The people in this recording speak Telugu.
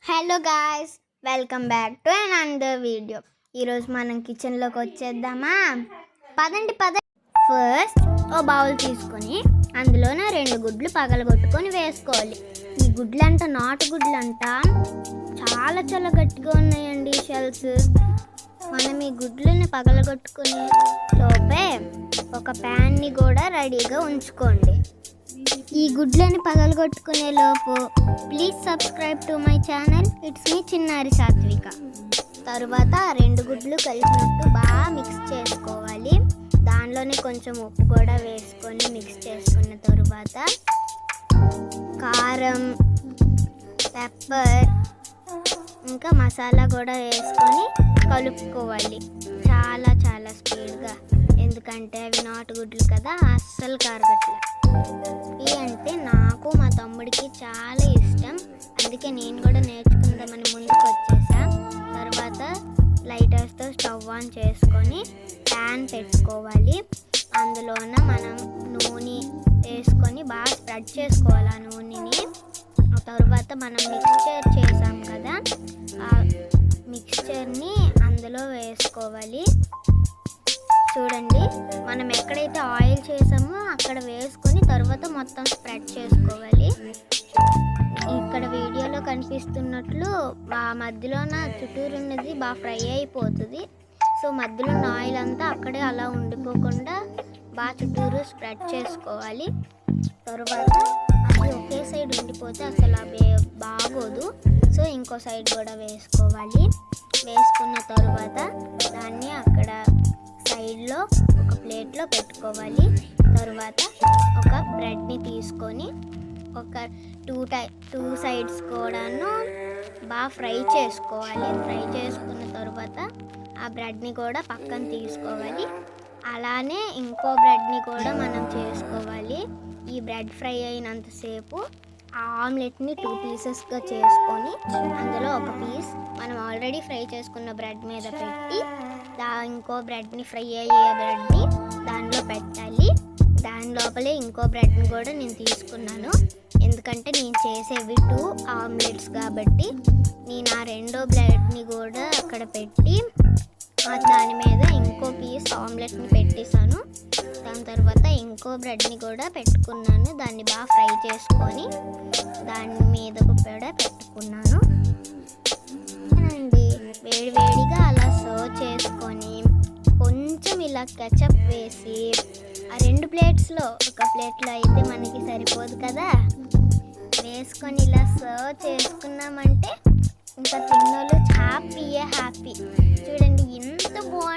Hello guys, welcome back to another video. ఈరోజు మనం కిచెన్లోకి వచ్చేద్దామా? పదండి. ఫస్ట్ ఓ బౌల్ తీసుకొని అందులోనే 2 గుడ్లు పగలగొట్టుకొని వేసుకోవాలి. ఈ గుడ్లంట నాటు గుడ్లంట చాలా చాలా గట్టిగా ఉన్నాయండి షెల్స్. మనం ఈ గుడ్లని పగలగొట్టుకునే లోపే ఒక ప్యాన్ని కూడా రెడీగా ఉంచుకోండి. ఈ గుడ్లని పగలగొట్టుకునే లోపు please subscribe to my channel. It's me చిన్నారి సాత్విక. తరువాత 2 గుడ్లు కలిసినట్టు బాగా మిక్స్ చేసుకోవాలి. దానిలోనే కొంచెం ఉప్పు కూడా వేసుకొని మిక్స్ చేసుకున్న తరువాత కారం, పెప్పర్ ఇంకా మసాలా కూడా వేసుకొని కలుపుకోవాలి చాలా చాలా స్పీడ్గా. ఎందుకంటే అవి నాటుగుడ్లు కదా, అస్సలు కరగట్లే. ఇవి అంటే నాకు మా తమ్ముడికి చాలా ఇష్టం, అందుకే నేను కూడా నేర్చుకుందామని ముందుకు వచ్చేసా. తర్వాత లైటర్స్తో స్టవ్ ఆన్ చేసుకొని ప్యాన్ పెట్టుకోవాలి. అందులోన మనం నూనె వేసుకొని బాగా స్ప్రెడ్ చేసుకోవాలి ఆ నూనెని. ఆ తర్వాత మనం మిక్స్చర్ చేసాం కదా, ఆ మిక్స్చర్ని అందులో వేసుకోవాలి. చూడండి, మనం ఎక్కడైతే ఆయిల్ చేసామో అక్కడ వేసుకొని తర్వాత మొత్తం స్ప్రెడ్ చేసుకోవాలి. ఇక్కడ వీడియోలో కనిపిస్తున్నట్లు ఆ మధ్యలోన చుట్టూరు ఉన్నది బాగా ఫ్రై అయిపోతుంది. సో మధ్యలో ఉన్న ఆయిల్ అంతా అక్కడే అలా ఉండిపోకుండా బాగా చుట్టూరు స్ప్రెడ్ చేసుకోవాలి. తర్వాత అది ఒకే సైడ్ ఉండిపోతే అసలు అవి బాగోదు. సో ఇంకో సైడ్ కూడా వేసుకోవాలి. వేసుకున్న తర్వాత దాన్ని అక్కడ సైడ్లో ఒక ప్లేట్లో పెట్టుకోవాలి. తర్వాత ఒక బ్రెడ్ని తీసుకొని ఒక టూ సైడ్స్ కూడాను బాగా ఫ్రై చేసుకోవాలి. ఫ్రై చేసుకున్న తర్వాత ఆ బ్రెడ్ని కూడా పక్కన తీసుకోవాలి. అలానే ఇంకో బ్రెడ్ని కూడా మనం చేసుకోవాలి. ఈ బ్రెడ్ ఫ్రై అయినంతసేపు ఆ ఆమ్లెట్ని 2 పీసెస్గా చేసుకొని అందులో ఒక పీస్ మనం ఆల్రెడీ ఫ్రై చేసుకున్న బ్రెడ్ మీద పెట్టి ఇంకో బ్రెడ్ని ఫ్రై అయ్యే బ్రెడ్ని దానిలో పెట్టాలి. దాని లోపలే ఇంకో బ్రెడ్ని కూడా నేను తీసుకున్నాను. ఎందుకంటే నేను చేసేవి 2 ఆమ్లెట్స్ కాబట్టి నేను ఆ 2వ బ్రెడ్ని కూడా అక్కడ పెట్టి దాని మీద ఇంకో పీస్ ఆమ్లెట్ని పెట్టేశాను. దాని తర్వాత ఇంకో బ్రెడ్ని కూడా పెట్టుకున్నాను. దాన్ని బాగా ఫ్రై చేసుకొని దాని మీద కూడా పెట్టుకున్నాను అండి. వేడివేడిగా అలా సర్వ్ చేసుకొని కొంచెం ఇలా కెచప్ వేసి ఆ 2 ప్లేట్స్లో ఒక ప్లేట్లో అయితే మనకి సరిపోదు కదా, వేసుకొని ఇలా సర్వ్ చేసుకున్నామంటే ఇంకా తిన్నోళ్ళు హ్యాపీ.